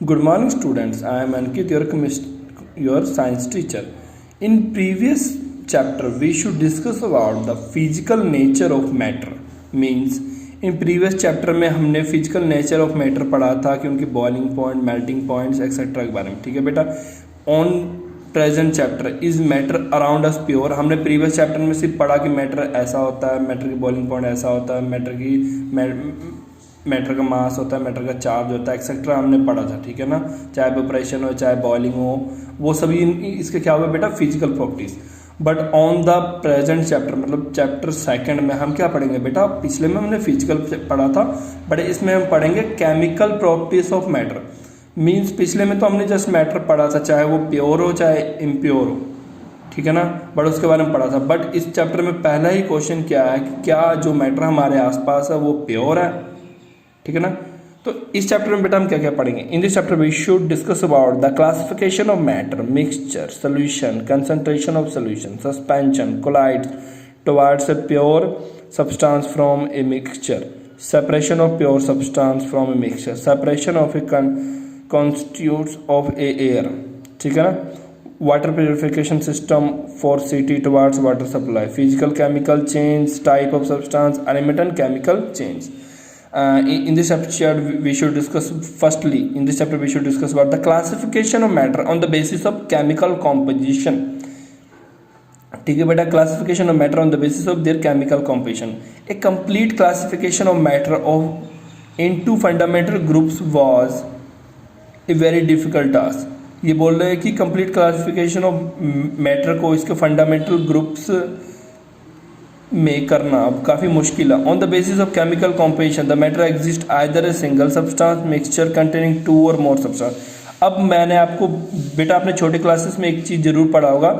Good morning, students. I am Ankit, your science teacher. In previous chapter, we should discuss about the physical nature of matter. Means in previous chapter में हमने physical nature of matter पढ़ा था कि उनकी boiling point, melting points, etc. के बारे में. ठीक है बेटा. On present chapter is matter around us pure. हमने प्रीवियस चैप्टर में सिर्फ पढ़ा कि मैटर ऐसा होता है, मैटर की बॉइलिंग पॉइंट ऐसा होता है, मैटर का मास होता है, मैटर का चार्ज होता है, एक्सेट्रा हमने पढ़ा था. ठीक है ना. चाहे वेपोरेशन हो, चाहे बॉइलिंग हो, वो सभी इसके क्या हुआ बेटा, physical properties. But on the present chapter मतलब चैप्टर सेकंड में हम क्या पढ़ेंगे बेटा, पिछले में हमने फिजिकल पढ़ा था, बट इसमें हम पढ़ेंगे chemical properties of matter. Means पिछले में तो हमने जस्ट मैटर पढ़ा था, चाहे वो प्योर हो चाहे इम्प्योर हो. ठीक है ना. बट उसके बारे में पढ़ा था. बट इस चैप्टर में पहला ही क्वेश्चन क्या है कि क्या जो मैटर हमारे आसपास है वो प्योर है. ठीक है ना. तो इस चैप्टर में बेटा हम क्या क्या पढ़ेंगे. In this chapter we should discuss about the classification of matter, mixture, solution, concentration of solution, suspension, colloids towards a pure substance from a mixture, separation of pure substance from a mixture, separation of a constitutes of a air. ठीक है ना. Water purification system for city towards water supply, physical chemical change, type of substance, element and chemical change. In this chapter we should discuss about the classification of matter on the basis of chemical composition. ठीक है बेटा. Classification of matter on the basis of their chemical composition. A complete classification of matter of into fundamental groups was a very difficult task. ये बोल रहे हैं कि complete classification of matter को इसके फंडामेंटल ग्रुप्स में करना अब काफ़ी मुश्किल है. On the basis of chemical composition the matter exist either a single substance, mixture containing two और मोर सब्सटेंस. अब मैंने आपको बेटा अपने छोटे क्लासेस में एक चीज़ जरूर पढ़ा होगा,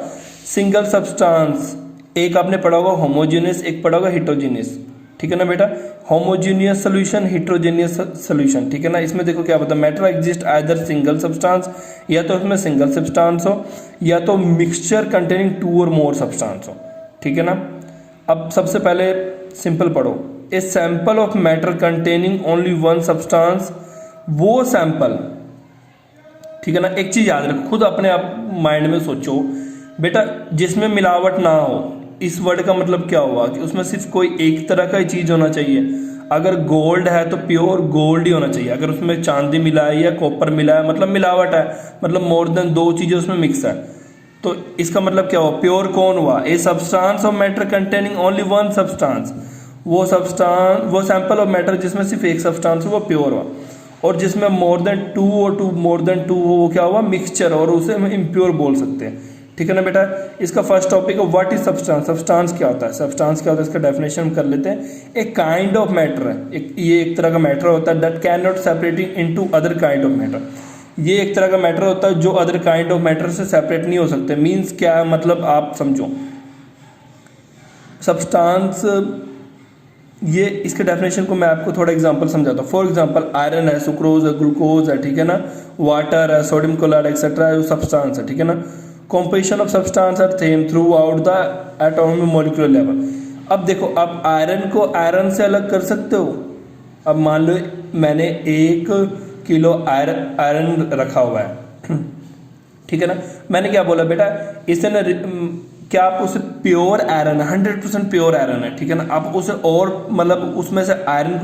सिंगल सब्सटेंस. एक आपने पढ़ा होगा होमोजेनियस, एक पढ़ा होगा हिट्रोजेनियस. ठीक है ना बेटा. Homogeneous solution, heterogeneous solution. ठीक है ना. इसमें देखो क्या होता है, matter exist either single substance, या तो इसमें सिंगल सब्सटेंस हो, या तो मिक्सचर कंटेनिंग टू और मोर सब्सटेंस हो. ठीक है ना. अब सबसे पहले सिंपल पढ़ो. A sample of matter containing only one substance, वो सैंपल. ठीक है ना. एक चीज याद रखो, खुद अपने आप माइंड में सोचो बेटा, जिसमें मिलावट ना हो. इस वर्ड का मतलब क्या हुआ कि उसमें सिर्फ कोई एक तरह का ही चीज होना चाहिए. अगर गोल्ड है तो प्योर गोल्ड ही होना चाहिए. अगर उसमें चांदी मिला है या कॉपर मिला है मतलब मिलावट है, मतलब मोर देन दो चीजें उसमें मिक्स है. तो इसका मतलब क्या हुआ, प्योर कौन हुआ, a substance of matter containing only one substance. वो सैंपल ऑफ मैटर जिसमें सिर्फ एक सब्सटेंस हो वो प्योर हुआ. और जिसमें मोर देन टू हो वो क्या हुआ, मिक्सचर, और उसे हम इम्प्योर बोल सकते हैं. ठीक है ना बेटा. इसका फर्स्ट टॉपिक है व्हाट इज सब्सटेंस. सब्सटेंस क्या होता है, इसका डेफिनेशन हम कर लेते हैं. एक काइंड ऑफ मैटर है, ये एक तरह का मैटर होता है that can not separating into other kind of matter. ये एक तरह का मैटर होता है जो अदर काइंड ऑफ मैटर से सेपरेट नहीं हो सकते. मीन्स क्या है, मतलब आप समझो सब्सटेंस, ये इसके डेफिनेशन को मैं आपको थोड़ा एग्जांपल समझाता हूँ. फॉर एग्जांपल आयरन है, सुक्रोज है, ग्लूकोज है. ठीक है ना. वाटर है, सोडियम क्लोराइड एक्सेट्रा है, सब्सटेंस है. ठीक है ना. Composition of substance are same throughout the atomic molecular level. अब देखो, आप आयरन को आयरन से अलग कर सकते हो. अब मान लो मैंने 1 किलो आयरन रखा हुआ है. ठीक है ना. मैंने क्या बोला बेटा, इसे ना क्या आप उसे प्योर आयरन है, 100% प्योर आयरन है. ठीक है ना. आप उसे और मतलब उसमें से आयरन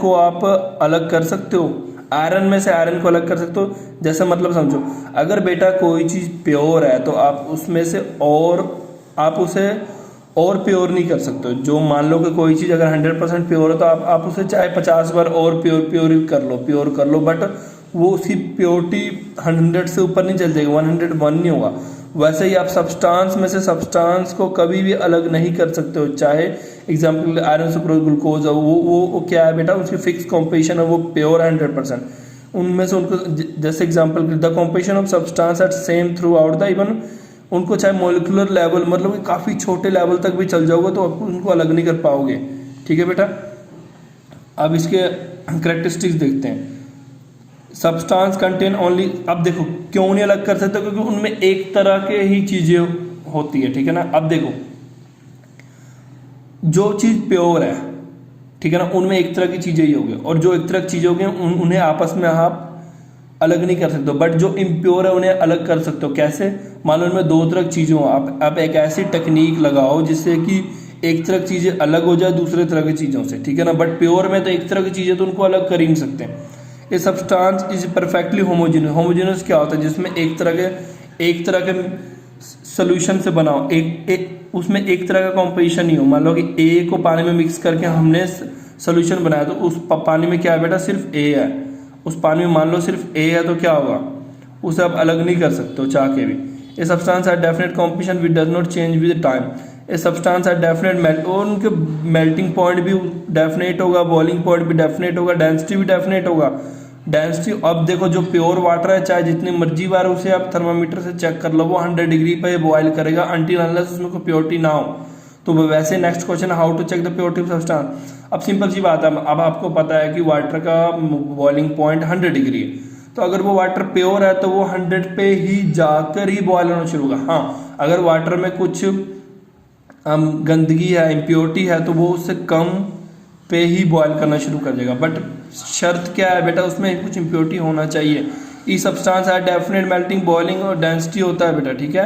को आप अलग कर सकते हो. आयरन में से आयरन को अलग कर सकते हो. जैसे मतलब समझो, अगर बेटा कोई चीज प्योर है तो आप उसमें से आप उसे और प्योर नहीं कर सकते हो. जो मान लो कि कोई चीज अगर 100% प्योर है तो आप उसे चाहे 50 बार और प्योर कर लो, बट वो उसकी प्योरिटी 100 से ऊपर नहीं चल जाएगी, 101 नहीं होगा. वैसे ही आप सब्सटेंस में से सब्सटेंस को कभी भी अलग नहीं कर सकते हो. चाहे एग्जाम्पल आयरन, सुक्रोज, ग्लूकोज है, वो क्या है बेटा, उसकी फिक्स कॉम्पोजिशन है, वो प्योर है 100%. उनमें से उनको जैसे example the composition of substance eight same throughout the even, उनको चाहे मोलिकुलर लेवल मतलब काफ़ी छोटे लेवल तक भी चल जाओगे तो आप उनको अलग नहीं कर पाओगे. ठीक है बेटा. अब इसके करेक्टरिस्टिक्स देखते हैं. सब्सटेंस कंटेन ओनली, अब देखो क्यों नहीं अलग कर सकते, क्योंकि उनमें एक तरह के ही चीजें होती है. ठीक है ना. अब देखो, जो चीज प्योर है, ठीक है ना, उनमें एक तरह की चीज़ें ही होगी, और जो एक तरह की चीज़ें होगी उन्हें आपस में आप अलग नहीं कर सकते हो, बट जो इम्प्योर है उन्हें अलग कर सकते हो। कैसे? मान लो उनमें दो तरह की चीज़ें हो, आप एक ऐसी टेक्निक लगाओ जिससे कि एक तरह की चीज़ें अलग हो जाए दूसरे तरह की चीज़ों से, ठीक है ना। बट प्योर में तो एक तरह की चीज़ें तो उनको अलग कर ही नहीं सकते। ये substance is perfectly homogeneous. Homogeneous क्या होता है? जिसमें एक तरह के सोल्यूशन से बनाओ, उसमें एक तरह का कॉम्पोजिशन नहीं हो। मान लो कि ए को पानी में मिक्स करके हमने सोल्यूशन बनाया, तो उस पानी में क्या है बेटा? सिर्फ ए है। उस पानी में मान लो सिर्फ ए है, तो क्या होगा? उसे आप अलग नहीं कर सकते हो चाह के भी। A substance have definite composition which does not change with time. A substance have definite melt, और उनके मेल्टिंग पॉइंट भी डेफिनेट होगा, बॉइलिंग पॉइंट भी डेफिनेट होगा, डेंसिटी भी डेफिनेट होगा। डेंसिटी अब देखो, जो प्योर वाटर है चाहे जितनी मर्जी बार उसे आप थर्मामीटर से चेक कर लो, वो 100 डिग्री पे बॉयल करेगा अनटिल अनलेस उसमें कोई प्योरिटी ना हो। तो वैसे next question, how to check the purity of substance. अब सिंपल सी बात है, अब आपको पता है कि वाटर का बॉइलिंग पॉइंट 100 डिग्री है, तो अगर वो वाटर प्योर है तो वो 100 पे ही जाकर ही बॉयल होना शुरू होगा। हाँ, अगर वाटर में कुछ गंदगी है, इम्प्योरिटी है, तो वो उससे कम पे ही बॉयल करना शुरू कर देगा। बट शर्त क्या है बेटा? उसमें कुछ इम्प्योरिटी होना चाहिए। ई सब्सटेंस है डेफिनेट मेल्टिंग, बॉइलिंग और डेंसिटी होता है बेटा, ठीक है।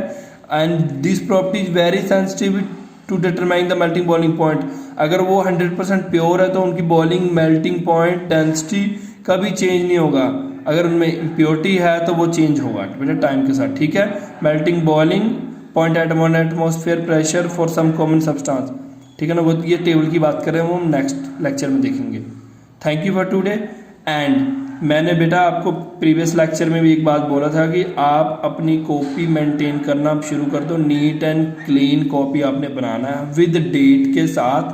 And this property is very sensitive to determine the melting boiling point. अगर वो 100% प्योर है तो उनकी बॉइलिंग, मेल्टिंग पॉइंट, डेंसिटी कभी चेंज नहीं होगा। अगर उनमें इम्प्योरिटी है तो वो चेंज होगा बेटा टाइम के साथ, ठीक है। Melting boiling point at 1 atmosphere pressure for some common substance, ठीक है ना। वो ये टेबल की बात करें, वो हम नेक्स्ट लेक्चर में देखेंगे। Thank you for today. And मैंने बेटा आपको प्रीवियस लेक्चर में भी एक बात बोला था कि आप अपनी कॉपी मेंटेन करना आप शुरू कर दो। नीट एंड क्लीन कॉपी आपने बनाना है विद डेट के साथ।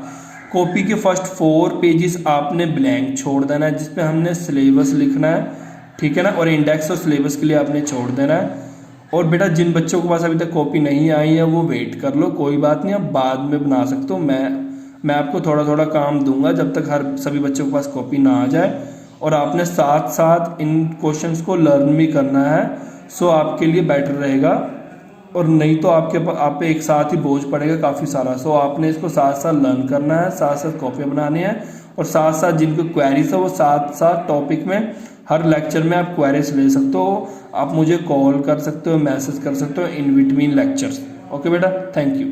कॉपी के फर्स्ट 4 पेजेस आपने ब्लैंक छोड़ देना है, जिसपे हमने सिलेबस लिखना है, ठीक है ना, और इंडेक्स और सिलेबस के लिए आपने छोड़ देना है। और बेटा जिन बच्चों के पास अभी तक कॉपी नहीं आई है वो वेट कर लो, कोई बात नहीं, आप बाद में बना सकते हो। मैं आपको थोड़ा थोड़ा काम दूंगा जब तक सभी बच्चों के पास कॉपी ना आ जाए, और आपने साथ साथ इन क्वेश्चंस को लर्न भी करना है, सो आपके लिए बेटर रहेगा। और नहीं तो आप पे एक साथ ही बोझ पड़ेगा काफ़ी सारा। सो आपने इसको साथ साथ लर्न करना है, साथ साथ कॉपियाँ बनानी है, और साथ साथ जिनको क्वेरीज है वो साथ साथ टॉपिक में हर लेक्चर में आप क्वेरीज ले सकते हो। आप मुझे कॉल कर सकते हो, मैसेज कर सकते हो इन बिटवीन लेक्चर्स। ओके बेटा, थैंक यू।